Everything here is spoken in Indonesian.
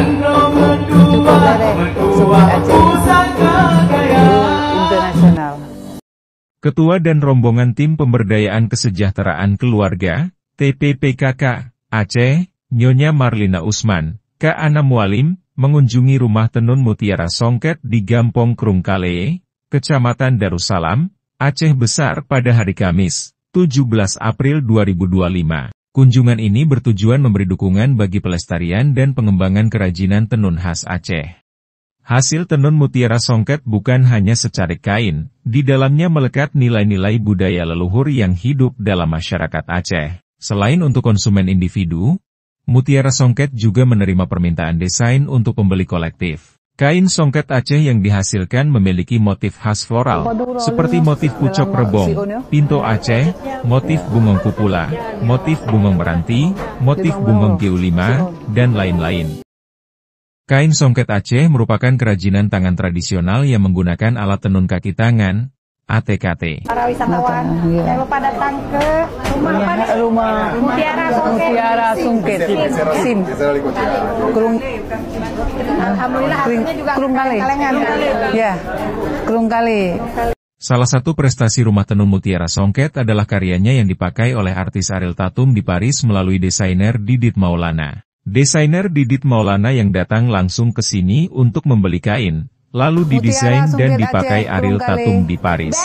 Cukup dari Sumpit Aceh Internasional. Ketua dan rombongan Tim Pemberdayaan Kesejahteraan Keluarga, TPPKK, Aceh, Nyonya Marlina Usman, K. Ana Mualim, mengunjungi rumah tenun Mutiara Songket di Gampong Krungkale, Kecamatan Darussalam, Aceh Besar pada hari Kamis, 17 April 2025. Kunjungan ini bertujuan memberi dukungan bagi pelestarian dan pengembangan kerajinan tenun khas Aceh. Hasil tenun Mutiara Songket bukan hanya secarik kain, di dalamnya melekat nilai-nilai budaya leluhur yang hidup dalam masyarakat Aceh. Selain untuk konsumen individu, Mutiara Songket juga menerima permintaan desain untuk pembeli kolektif. Kain songket Aceh yang dihasilkan memiliki motif khas floral, seperti motif pucok rebong, pinto Aceh, motif bungong kupula, motif bungong meranti, motif bungong G5, dan lain-lain. Kain songket Aceh merupakan kerajinan tangan tradisional yang menggunakan alat tenun kaki tangan, ATKT. Para wisatawan, jangan lupa datang ke rumah Mutiara Songket SIM Alhamdulillah hasilnya juga kalengan. Ya, Krungkale. Salah satu prestasi rumah tenun Mutiara Songket adalah karyanya yang dipakai oleh artis Ariel Tatum di Paris melalui desainer Didit Maulana. Desainer Didit Maulana yang datang langsung ke sini untuk membeli kain, lalu didesain dan dipakai Ariel Tatum di Paris.